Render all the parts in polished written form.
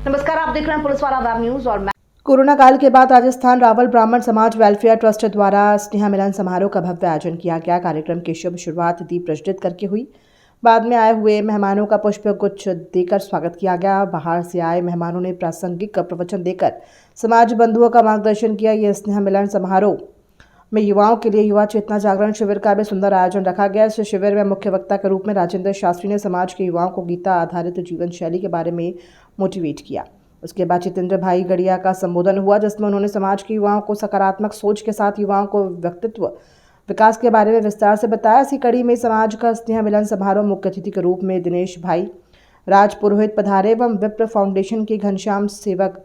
नमस्कार, आप देख रहे हैं पुलिस वाला वेब न्यूज और मैं कोरोना काल के बाद राजस्थान रावल ब्राह्मण समाज वेलफेयर ट्रस्ट द्वारा स्नेह मिलन समारोह का भव्य आयोजन किया गया। कार्यक्रम की शुभ शुरुआत दीप प्रज्वलित करके हुई। बाद में आए हुए मेहमानों का पुष्प गुच्छ देकर स्वागत किया गया। बाहर से आए मेहमानों ने प्रासंगिक प्रवचन देकर समाज बंधुओं का मार्गदर्शन किया। यह स्नेह मिलन समारोह में युवाओं के लिए युवा चेतना जागरण शिविर का भी सुंदर आयोजन रखा गया। इस शिविर में मुख्य वक्ता के रूप में राजेंद्र शास्त्री ने समाज के युवाओं को गीता आधारित जीवन शैली के बारे में मोटिवेट किया। उसके बाद जितेंद्र भाई गढ़िया का संबोधन हुआ, जिसमें उन्होंने समाज के युवाओं को सकारात्मक सोच के साथ युवाओं को व्यक्तित्व विकास के बारे में विस्तार से बताया। इसी कड़ी में समाज का स्नेह मिलन समारोह मुख्य अतिथि के रूप में दिनेश भाई राज पुरोहित पधारे एवं विप्र फाउंडेशन के घनश्याम सेवक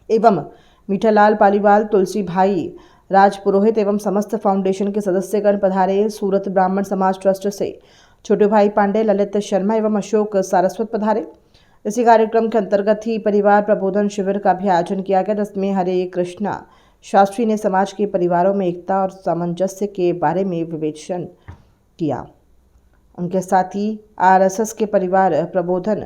एवं मीठालाल पालीवाल, तुलसी भाई राज पुरोहित एवं समस्त फाउंडेशन के सदस्यगण पधारे। सूरत ब्राह्मण समाज ट्रस्ट से छोटे भाई पांडे, ललित शर्मा एवं अशोक सारस्वत पधारे। इसी कार्यक्रम के अंतर्गत ही परिवार प्रबोधन शिविर का भी आयोजन किया गया, जिसमें हरे कृष्णा शास्त्री ने समाज के परिवारों में एकता और सामंजस्य के बारे में विवेचन किया। उनके साथ ही आरएसएस के परिवार प्रबोधन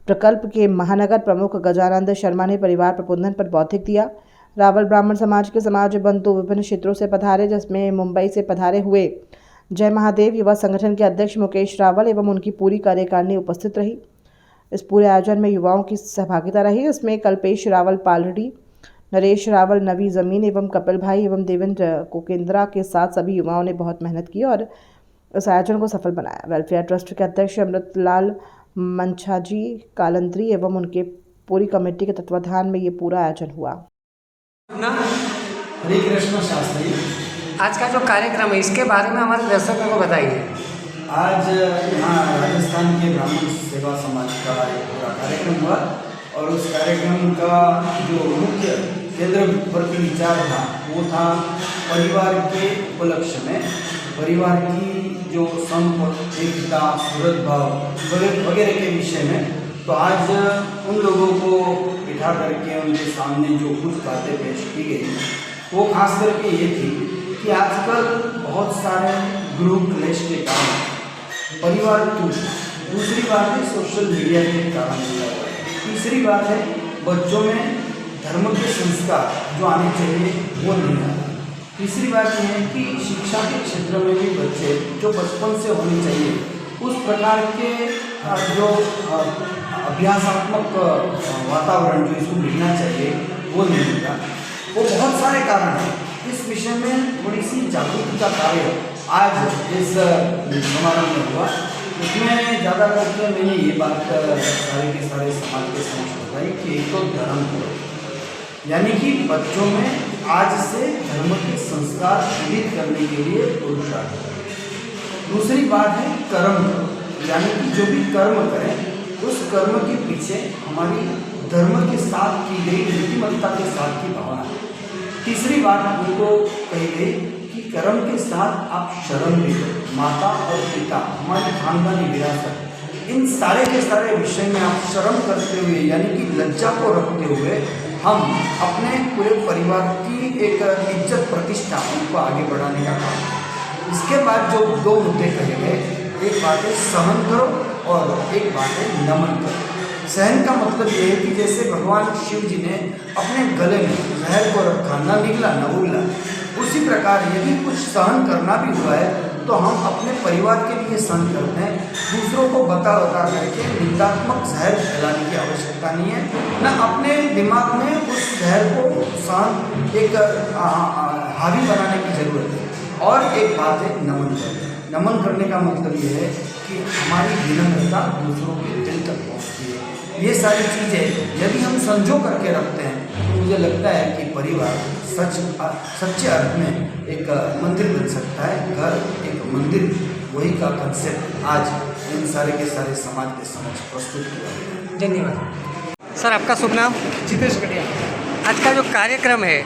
प्रकल्प के महानगर प्रमुख गजानंद शर्मा ने परिवार प्रबोधन पर बौद्धिक दिया। रावल ब्राह्मण समाज के समाज बंधु विभिन्न क्षेत्रों से पधारे, जिसमें मुंबई से पधारे हुए जय महादेव युवा संगठन के अध्यक्ष मुकेश रावल एवं उनकी पूरी कार्यकारिणी उपस्थित रही। इस पूरे आयोजन में युवाओं की सहभागिता रही। इसमें कल्पेश रावल पालड़ी, नरेश रावल नवी जमीन एवं कपिल भाई एवं देवेंद्र कोकेंद्रा के साथ सभी युवाओं ने बहुत मेहनत की और इस आयोजन को सफल बनाया। वेलफेयर ट्रस्ट के अध्यक्ष अमृतलाल मंछाजी कालंत्री एवं उनके पूरी कमेटी के तत्वाधान में ये पूरा आयोजन हुआ। हरे कृष्ण शास्त्री, आज का जो कार्यक्रम है इसके बारे में हमारे दर्शकों को बताइए। आज यहाँ राजस्थान के ब्राह्मण सेवा समाज का एक पूरा कार्यक्रम हुआ और उस कार्यक्रम का जो मुख्य केंद्र प्रति विचार था वो था परिवार के उपलक्ष्य में परिवार की जो संप एकता सुहृद वगैरह के विषय में। तो आज उन लोगों को बिठा करके उनके सामने जो कुछ बातें पेश की गई वो खास करके ये थी कि आजकल बहुत सारे गृह क्लेश के कारण परिवार टूट, दूसरी बात है सोशल मीडिया के कारण, तीसरी बात है बच्चों में धर्म के संस्कार जो आने चाहिए वो नहीं आते। तीसरी बात यह है कि शिक्षा के क्षेत्र में भी बच्चे जो बचपन से होनी चाहिए उस प्रकार के जो अभ्यासात्मक वातावरण जो इसको मिलना चाहिए वो नहीं मिलता। वो बहुत सारे कारण हैं। इस विषय में थोड़ी सी जागरूकता का कार्य आज इस समारोह में हुआ। उसमें ज़्यादा करके मैंने ये बात सारे के सारे समाज के समक्ष बताई कि एक तो धर्म करो, यानी कि बच्चों में आज से धर्म के संस्कार विकसित करने के लिए पुरुषार्थ करें। दूसरी बात है कर्म करो, यानी कि जो भी कर्म करें उस कर्म के पीछे हमारी धर्म के साथ की गई नीतिमत्ता के साथ की भावना है। तीसरी बात उनको कही गई कि कर्म के साथ आप शरण भी करो, माता और पिता हमारी खानदानी विरासत, इन सारे के सारे विषय में आप शर्म करते हुए यानी कि लज्जा को रखते हुए हम अपने पूरे परिवार की एक इज्जत प्रतिष्ठा उनको आगे बढ़ाने का काम। इसके बाद जो दो मुद्दे कहे गए, एक बात है सहन करो और एक बात है नमन करो। सहन का मतलब ये है कि जैसे भगवान शिव जी ने अपने गले में जहर को रखा, न निकला न उगला, उसी प्रकार यदि कुछ सहन करना भी हुआ है तो हम अपने परिवार के लिए सहन करते हैं। दूसरों को बता करके निंदात्मक जहर फैलाने की आवश्यकता नहीं है, न अपने दिमाग में उस जहर को सहन एक हावी बनाने की जरूरत है। और एक बात है नमन करना। नमन करने का मतलब ये है कि हमारी विनम्रता दूसरों के दिल तक पहुँचती है। ये सारी चीज़ें यदि हम संजो करके रखते हैं तो मुझे लगता है कि परिवार सच्चे अर्थ में एक मंदिर बन सकता है। घर एक मंदिर, वही का कंसेप्ट आज इन सारे के सारे समाज के समक्ष प्रस्तुत किया गया। धन्यवाद सर। आपका शुभ नाम? जितेश गढ़िया। आज का जो कार्यक्रम है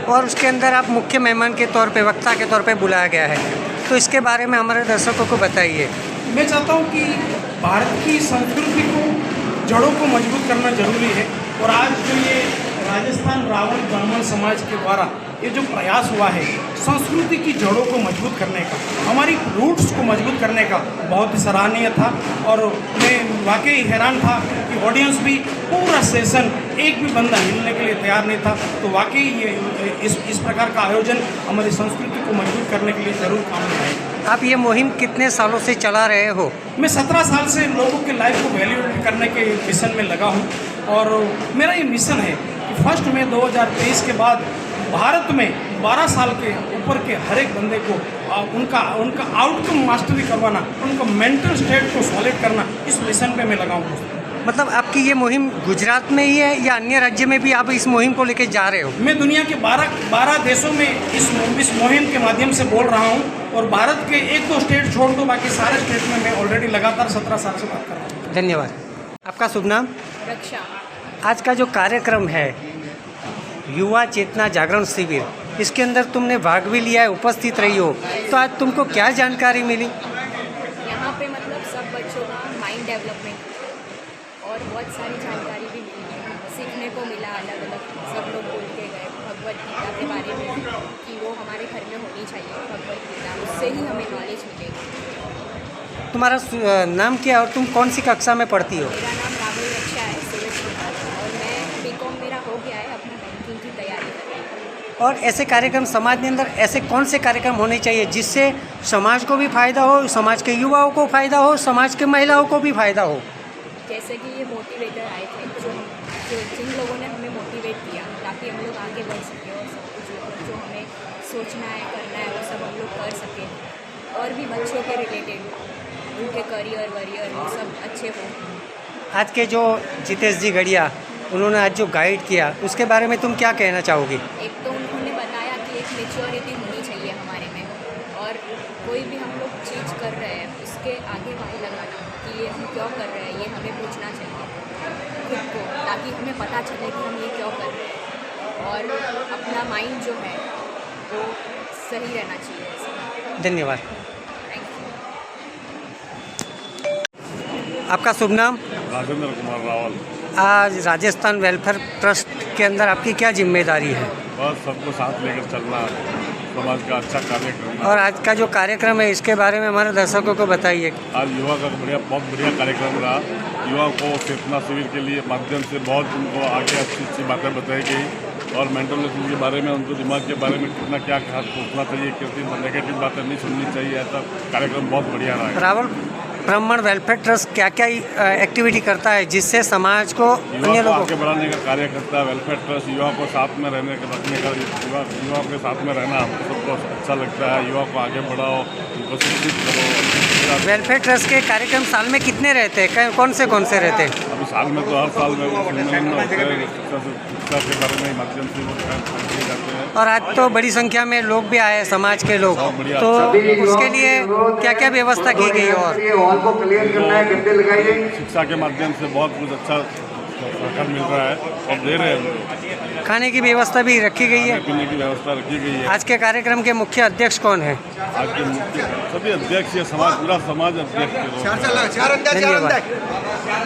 और उसके अंदर आप मुख्य मेहमान के तौर पे, वक्ता के तौर पे बुलाया गया है, तो इसके बारे में हमारे दर्शकों को बताइए। मैं चाहता हूँ कि भारत की संस्कृति को, जड़ों को मजबूत करना जरूरी है और आज जो ये राजस्थान रावल ब्राह्मण समाज के द्वारा ये जो प्रयास हुआ है संस्कृति की जड़ों को मजबूत करने का, हमारी रूट्स को मजबूत करने का, बहुत ही सराहनीय था। और मैं वाकई हैरान था कि ऑडियंस भी पूरा सेशन एक भी बंदा हिलने के लिए तैयार नहीं था। तो वाकई ये इस प्रकार का आयोजन हमारी संस्कृति को मजबूत करने के लिए ज़रूर काम में आएगा। आप ये मुहिम कितने सालों से चला रहे हो? मैं 17 साल से लोगों के लाइफ को वैल्यूएट करने के मिशन में लगा हूँ। और मेरा ये मिशन है कि 1 मई 2023 के बाद भारत में 12 साल के ऊपर के हर एक बंदे को उनका आउटकम मास्टरी करवाना, उनका मेंटल स्टेट को सॉलिड करना, इस मिशन पे मैं लगा हूँ। मतलब आपकी ये मुहिम गुजरात में ही है या अन्य राज्य में भी आप इस मुहिम को लेकर जा रहे हो? मैं दुनिया के 12 देशों में इस मुहिम के माध्यम से बोल रहा हूँ। और भारत के 1-2 स्टेट छोड़ दो, बाकी सारे स्टेट में मैं ऑलरेडी लगातार 17 साल से बात कर रहा हूँ। धन्यवाद। आपका शुभ नाम? रक्षा। आज का जो कार्यक्रम है युवा चेतना जागरण शिविर, इसके अंदर तुमने भाग भी लिया है, उपस्थित रही हो, तो आज तुमको क्या जानकारी मिली? यहाँ पे मतलब सब बच्चों का माइंड डेवलपमेंट और बहुत सारी जानकारी भी मिली, सीखने को मिला। अलग अलग सब लोग बोल के गए भगवत गीता के बारे में कि वो हमारे घर में होनी चाहिए भगवत गीता, उससे ही हमें नॉलेज मिलेगी। तुम्हारा नाम क्या है और तुम कौन सी कक्षा में पढ़ती हो? मेरा नाम राहुल रक्षा है, सिविल स्टूडेंट, और मैं बीकॉम मेरा हो गया है, अपना बैंकिंग की तैयारी कर रही हूँ। और ऐसे कार्यक्रम समाज के अंदर ऐसे कौन से कार्यक्रम होने चाहिए जिससे समाज को भी फ़ायदा हो, समाज के युवाओं को फ़ायदा हो, समाज के महिलाओं को भी फ़ायदा हो? जैसे कि ये मोटिवेटर आए थे जो जिन लोगों ने हमें मोटिवेट किया ताकि हम लोग आगे बढ़ सकें और सब कुछ जो हमें सोचना है करना है वो सब हम लोग कर सकें। और भी बच्चों के रिलेटेड उनके करियर वरियर वो सब अच्छे हो। आज के जो जितेश जी गढ़िया उन्होंने आज जो गाइड किया उसके बारे में तुम क्या कहना चाहोगी? एक तो उन्होंने बताया कि एक मेच्योरिटी होनी चाहिए हमारे में, और कोई भी हम लोग चीज़ कर रहे हैं उसके आगे वाई लगाना कि ये हम क्यों कर रहे हैं, ये हमें पूछना चाहिए खुद को, ताकि हमें पता चले कि हम ये क्यों कर रहे हैं, और अपना माइंड जो है वो सही रहना चाहिए। धन्यवाद। Thank you. आपका शुभ नाम? राजेंद्र कुमार रावल। आज राजस्थान वेलफेयर ट्रस्ट के अंदर आपकी क्या जिम्मेदारी है? बस सबको साथ लेकर चलना, समाज का अच्छा कार्य करना। और आज का जो कार्यक्रम है इसके बारे में हमारे दर्शकों को बताइए। आज युवा का बहुत बढ़िया कार्यक्रम रहा। युवा को चेतना शिविर के लिए माध्यम से बहुत उनको आगे अच्छी बातें बताई गई, और मेंटल हेल्थ के बारे में, उनको दिमाग के बारे में कितना क्या सोचना चाहिए, कितनी नेगेटिव बातें नहीं सुननी चाहिए। ऐसा कार्यक्रम बहुत बढ़िया रहा। रावल ब्राह्मण वेलफेयर ट्रस्ट क्या क्या एक्टिविटी करता है जिससे समाज को अन्य युवा को लोगों आगे बढ़ाने का कार्य करता है? वेलफेयर ट्रस्ट युवा को साथ में रखने का, युवा के साथ में रहना हमको सबको अच्छा लगता है। युवा को आगे बढ़ाओ, उनको शिक्षित करो। वेलफेयर ट्रस्ट के कार्यक्रम साल में कितने रहते हैं, कौन से रहते हैं? अभी साल में तो हर साल में शिक्षा के बारे में माध्यम से वो दिए जाते हैं। और आज तो बड़ी संख्या में लोग भी आए, समाज के लोग, बढ़िया। तो उसके लिए क्या क्या व्यवस्था की गई? और को क्लियर करना है, गड्ढे लगाइए। शिक्षा के माध्यम से बहुत कुछ अच्छा सरकार मिल रहा है और दे रहे हैं। खाने की व्यवस्था भी रखी गई है, पीने की व्यवस्था रखी गई है। आज के कार्यक्रम के मुख्य अध्यक्ष कौन है? आज के मुख्य सभी अध्यक्ष, पूरा समाज अध्यक्ष। धन्यवाद।